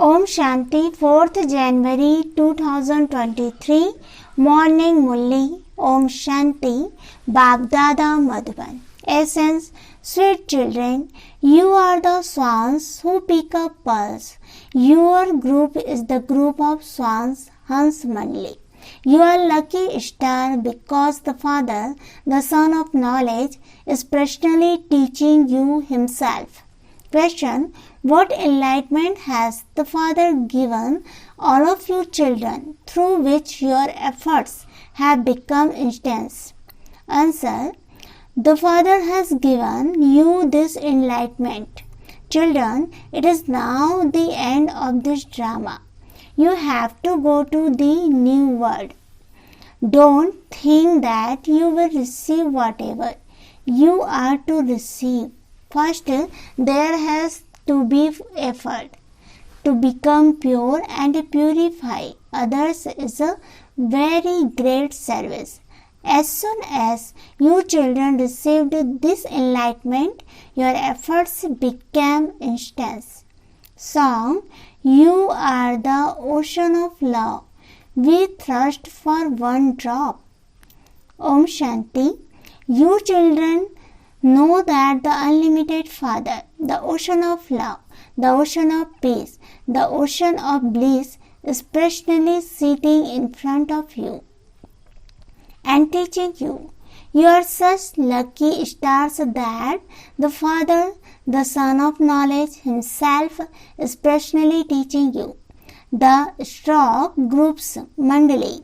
Om Shanti, 4th January 2023, Morning Mulli, Om Shanti, Bagdada Madhuban. Essence, sweet children, you are the swans who pick up pearls. Your group is the group of swans, Hans Mandali. You are lucky star because the Father, the Son of Knowledge, is personally teaching you himself. Question: what enlightenment has the Father given all of you children through which your efforts have become intense? Answer: the Father has given you this enlightenment. Children, it is now the end of this drama. You have to go to the new world. Don't think that you will receive whatever you are to receive. First, there has to be effort to become pure and purify others is a very great service. As soon as you children received this enlightenment, your efforts became intense. Song: you are the ocean of love. We thirst for one drop. Om Shanti. You children know that the unlimited Father, the ocean of love, the ocean of peace, the ocean of bliss is personally sitting in front of you and teaching you. You are such lucky stars that the Father, the Son of Knowledge himself is personally teaching you. The stroke group's Mandali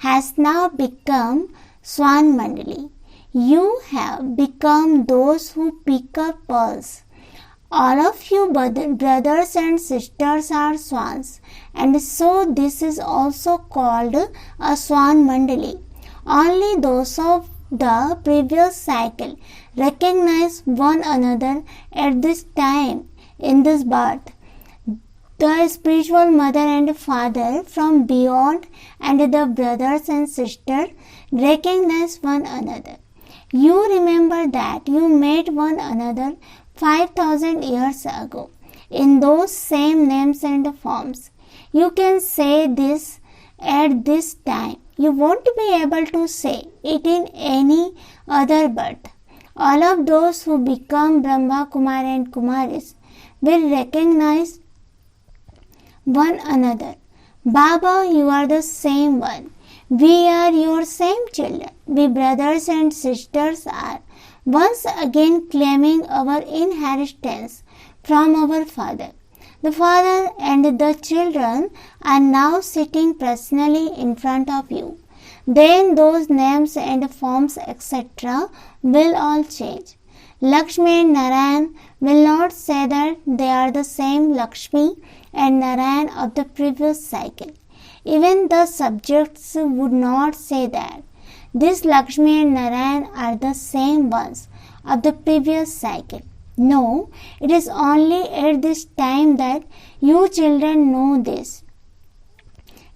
has now become Swan Mandali. You have become those who pick up pearls. All of you brothers and sisters are swans, and so this is also called a Swan Mandali. Only those of the previous cycle recognize one another at this time in this birth. The spiritual mother and father from beyond and the brothers and sisters recognize one another. You remember that you met one another 5,000 years ago in those same names and forms. You can say this at this time. You won't be able to say it in any other birth. All of those who become Brahmakumaris and Kumaris will recognize one another. Baba, you are the same one. We are your same children. We brothers and sisters are once again claiming our inheritance from our Father. The Father and the children are now sitting personally in front of you. Then those names and forms etc. will all change. Lakshmi and Narayan will not say that they are the same Lakshmi and Narayan of the previous cycle. Even the subjects would not say that this Lakshmi and Narayan are the same ones of the previous cycle. No, it is only at this time that you children know this.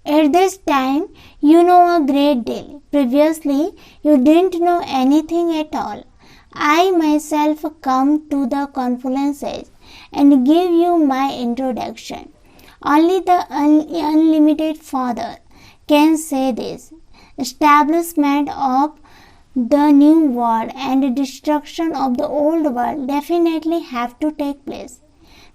At this time, you know a great deal. Previously, you didn't know anything at all. I myself come to the conferences and give you my introduction. Only the unlimited Father can say this. Establishment of the new world and destruction of the old world definitely have to take place.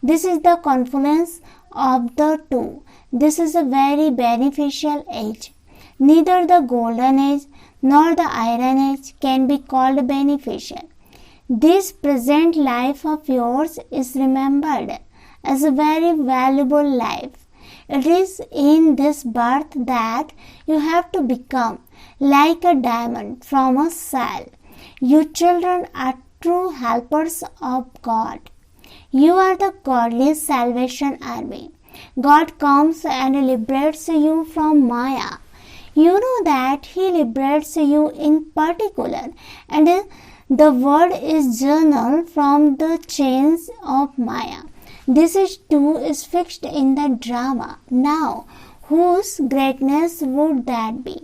This is the confluence of the two. This is a very beneficial age. Neither the golden age nor the iron age can be called beneficial. This present life of yours is remembered as a very valuable life. It is in this birth that you have to become like a diamond from a cell. You children are true helpers of God. You are the godly salvation army. God comes and liberates you from Maya. You know that He liberates you in particular, and the word is journal from the chains of Maya. This too is fixed in the drama. Now, whose greatness would that be?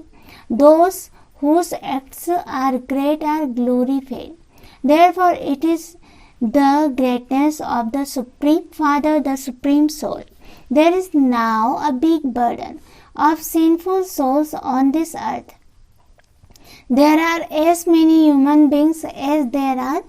Those whose acts are great are glorified. Therefore, it is the greatness of the Supreme Father, the Supreme Soul. There is now a big burden of sinful souls on this earth. There are as many human beings as there are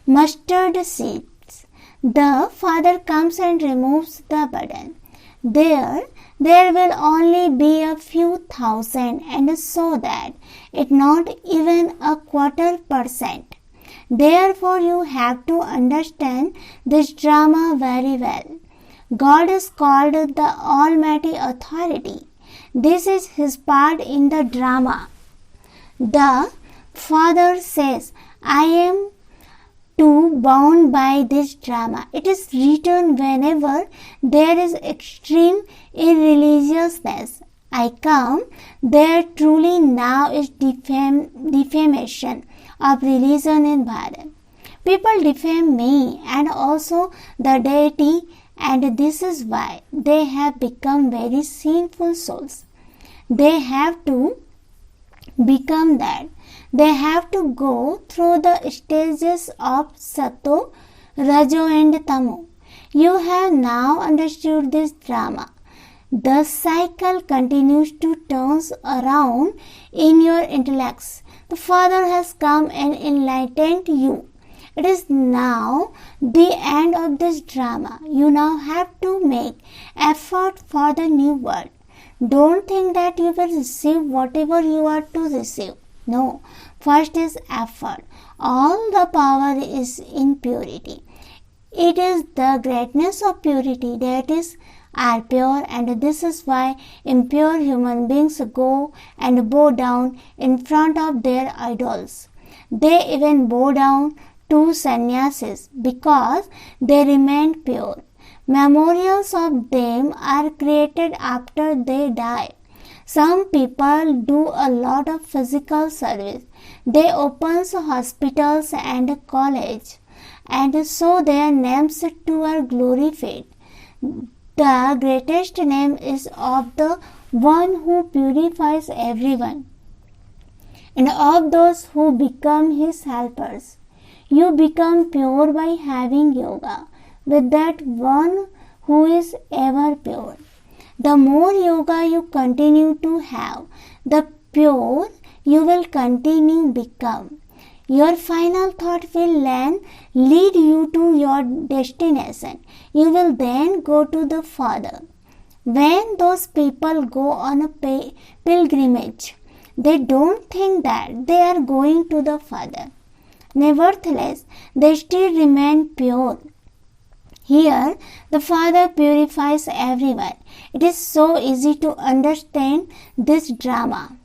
mustard seeds. The Father comes and removes the burden. There will only be a few thousand, and so that it not even a 0.25%. Therefore, you have to understand this drama very well. God is called the Almighty Authority. This is His part in the drama. The Father says, I am too bound by this drama. It is written whenever there is extreme irreligiousness. I come, there truly now is defamation of religion in Bharat. People defame me and also the deity, and this is why they have become very sinful souls. They have to become that. They have to go through the stages of Sato, Rajo and Tamo. You have now understood this drama. The cycle continues to turn around in your intellects. The Father has come and enlightened you. It is now the end of this drama. You now have to make effort for the new world. Don't think that you will receive whatever you are to receive. No, first is effort. All the power is in purity. It is the greatness of purity that is are pure, and this is why impure human beings go and bow down in front of their idols. They even bow down to sannyasis because they remain pure. Memorials of them are created after they die. Some people do a lot of physical service. They open hospitals and colleges, and so their names to are glorified. The greatest name is of the one who purifies everyone, and of those who become his helpers. You become pure by having yoga with that one who is ever pure. The more yoga you continue to have, the pure you will continue become. Your final thought will then lead you to your destination. You will then go to the Father. When those people go on a pilgrimage, they don't think that they are going to the Father. Nevertheless, they still remain pure. Here, the Father purifies everyone. It is so easy to understand this drama.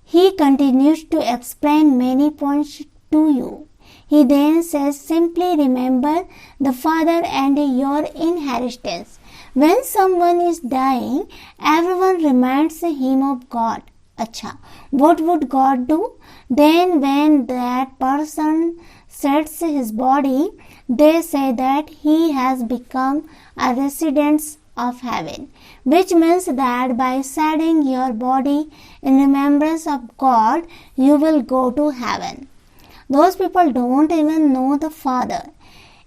He continues to explain many points to you. He then says, simply remember the Father and your inheritance. When someone is dying, everyone reminds him of God. Acha, what would God do? Then when that person sheds his body, they say that he has become a resident of heaven, which means that by shedding your body in remembrance of God, you will go to heaven. Those people don't even know the Father.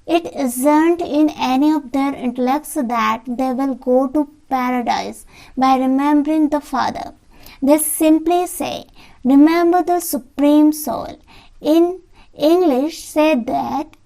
It isn't in any of their intellects that they will go to paradise by remembering the Father. They simply say, remember the Supreme Soul. In English, say that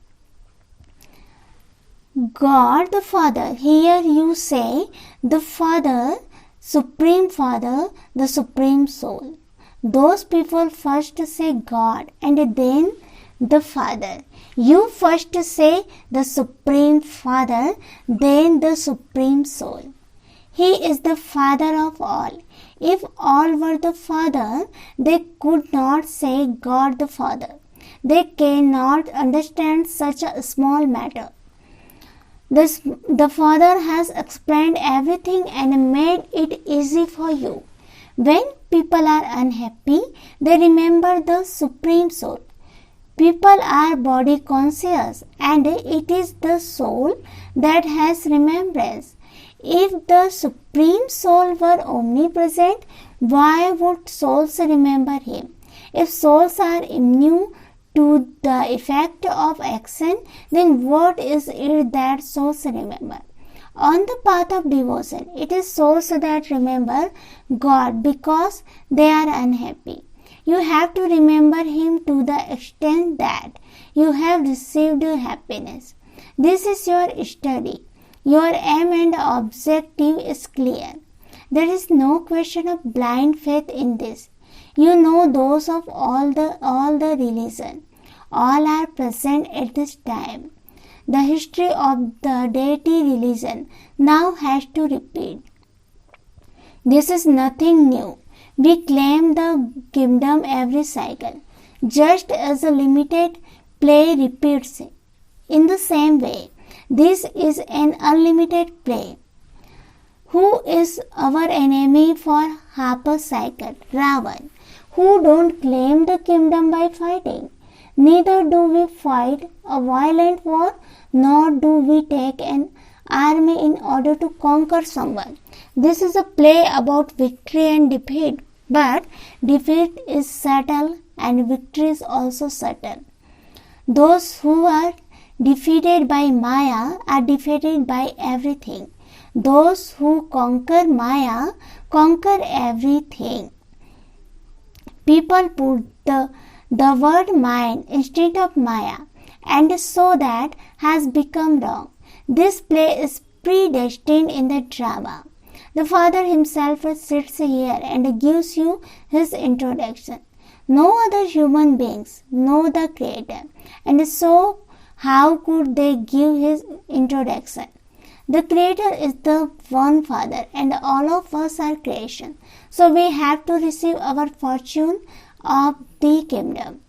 God the Father. Here you say the Father, the Supreme Soul. Those people first say God and then the Father. You first say the Supreme Father, then the Supreme Soul. He is the Father of all. If all were the Father, they could not say God the Father. They cannot understand such a small matter. The Father has explained everything and made it easy for you. When people are unhappy, they remember the Supreme Soul. People are body conscious, and it is the soul that has remembrance. If the Supreme Soul were omnipresent, why would souls remember Him? If souls are immune to the effect of action, then what is it that souls remember? on the path of devotion. It is souls that remember God because they are unhappy. You have to remember Him to the extent that you have received happiness. This is your study. Your aim and objective is clear. There is no question of blind faith in this. You know those of all the religion. All are present at this time. The history of the deity religion now has to repeat. This is nothing new. We claim the kingdom every cycle, just as a limited play repeats. In the same way, this is an unlimited play. Who is our enemy for half a cycle? Ravan, who don't claim the kingdom by fighting. Neither do we fight a violent war, nor do we take an army in order to conquer someone. This is a play about victory and defeat, but defeat is subtle and victory is also subtle. Those who are defeated by Maya are defeated by everything. Those who conquer Maya conquer everything. People put the word mind instead of Maya, and so that has become wrong. This play is predestined in the drama. The Father himself sits here and gives you his introduction. No other human beings know the Creator, and so how could they give his introduction? The Creator is the one Father, and all of us are creation. So we have to receive our fortune of the kingdom.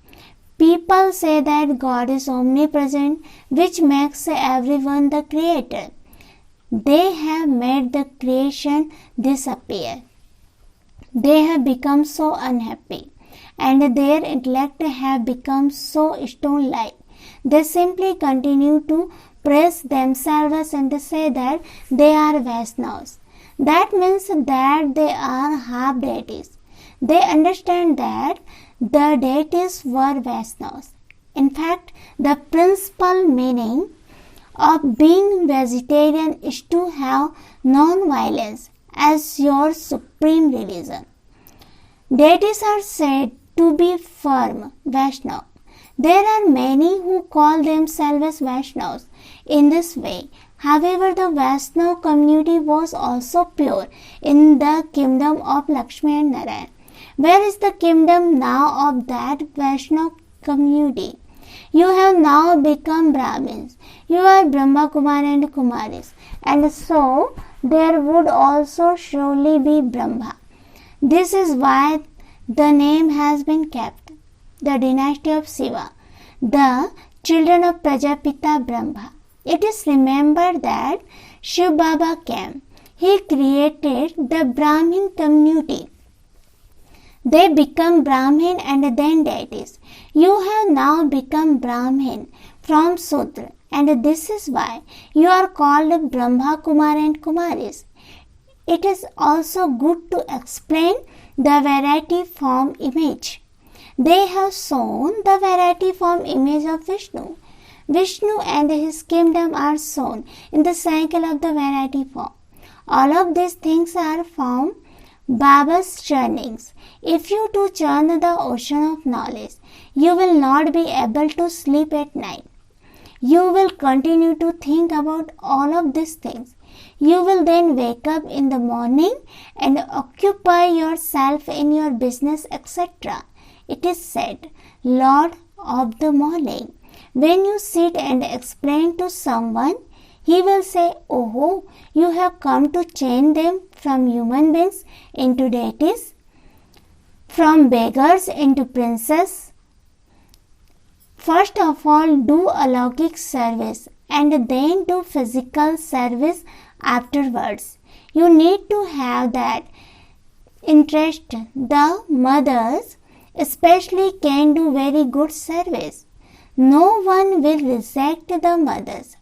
People say that God is omnipresent, which makes everyone the Creator. They have made the creation disappear. They have become so unhappy, and their intellect have become so stone-like. They simply continue to praise themselves and say that they are Vaishnavas. That means that they are half deities. They understand that the deities were Vaishnavas. In fact, the principal meaning of being vegetarian is to have non-violence as your supreme religion. Deities are said to be firm Vaishnava. There are many who call themselves Vaishnavas in this way. However, the Vaishnava community was also pure in the kingdom of Lakshmi and Narayan. Where is the kingdom now of that Vaishnava community? You have now become Brahmins. You are Brahmakumaris and Kumaris, and so there would also surely be Brahma. This is why the name has been kept, the dynasty of Shiva, the children of Prajapita Brahma. It is remembered that Shiv Baba came. He created the Brahmin community. They become Brahmin and then deities. You have now become Brahmin from Sudra, and this is why you are called Brahmakumaris and Kumaris. It is also good to explain the variety form image. They have shown the variety form image of Vishnu. Vishnu and his kingdom are shown in the cycle of the variety form. All of these things are from Baba's churnings. If you do churn the ocean of knowledge, you will not be able to sleep at night. You will continue to think about all of these things. You will then wake up in the morning and occupy yourself in your business, etc. It is said, Lord of the morning. When you sit and explain to someone, he will say, "Oh, you have come to change them from human beings into deities, from beggars into princes. First of all, do alaukic service and then do physical service afterwards. You need to have that interest. The mothers especially can do very good service. No one will reject the mothers.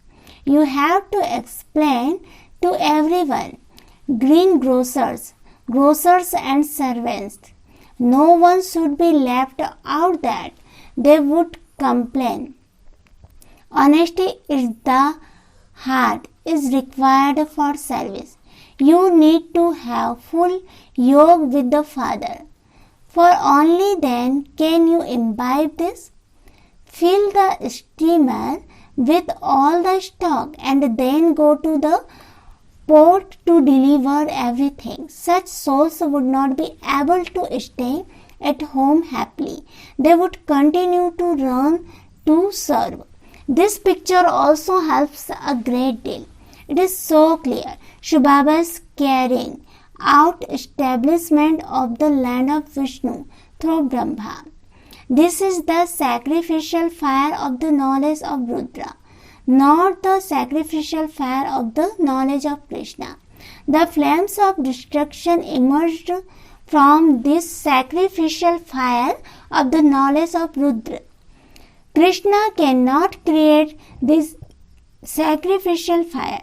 You have to explain to everyone. Greengrocers, grocers and servants. No one should be left out that they would complain. Honesty is the heart. is required for service. You need to have full yoga with the Father, for only then can you imbibe this. Fill the steamer with all the stock and then go to the port to deliver everything. Such souls would not be able to stay at home happily. They would continue to run to serve. This picture also helps a great deal. It is so clear. Shiv Baba is carrying out establishment of the land of Vishnu through Brahma. This is the sacrificial fire of the knowledge of Rudra, not the sacrificial fire of the knowledge of Krishna. The flames of destruction emerged from this sacrificial fire of the knowledge of Rudra. Krishna cannot create this sacrificial fire.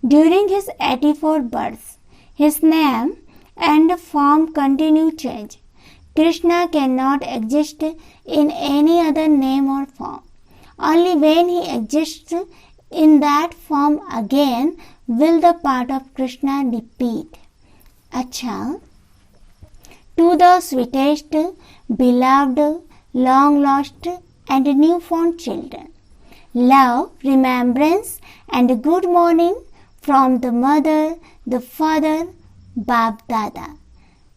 During his 84 births, his name and form continue change. Krishna cannot exist in any other name or form. Only when he exists in that form again will the part of Krishna repeat. Acha, to the sweetest, beloved, long lost and newborn children, love, remembrance and good morning from the mother, the father, Bab Dada.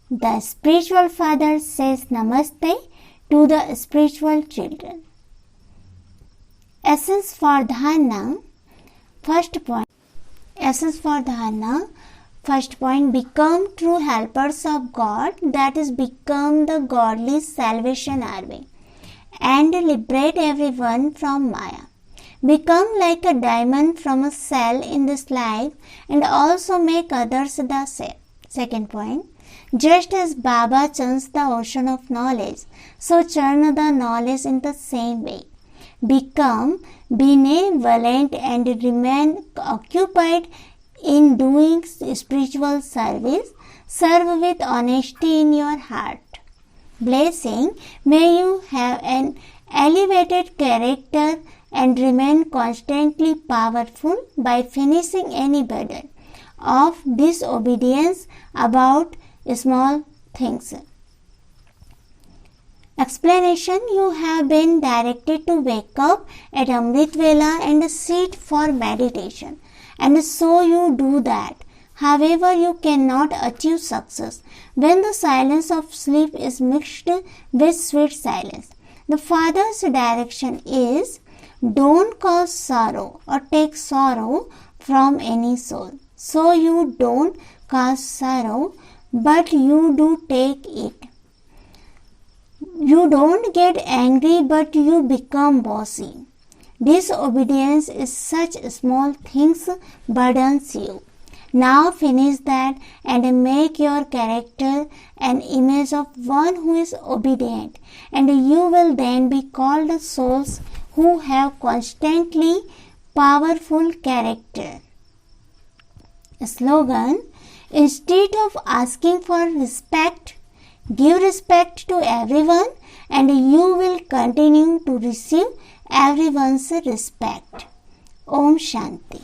The spiritual father says Namaste to the spiritual children. Essence for dharana. First point. Essence for dharana. First point. Become true helpers of God, that is, become the godly salvation army, and liberate everyone from Maya. Become like a diamond from a cell in this life and also make others the same. Second point. Just as Baba churns the ocean of knowledge, so churn the knowledge in the same way. Become benevolent and remain occupied in doing spiritual service. Serve with honesty in your heart. Blessing, may you have an elevated character and remain constantly powerful by finishing any burden of disobedience about small things. Explanation. You have been directed to wake up at Amrit Vela and sit for meditation, and so you do that. However, you cannot achieve success when the silence of sleep is mixed with sweet silence. The Father's direction is, don't cause sorrow or take sorrow from any soul. So you don't cause sorrow, but you do take it. You don't get angry, but you become bossy. Disobedience is such small things burdens you. Now finish that and make your character an image of one who is obedient, and you will then be called souls who have constantly powerful character. Slogan. Instead of asking for respect, give respect to everyone and you will continue to receive everyone's respect. Om Shanti.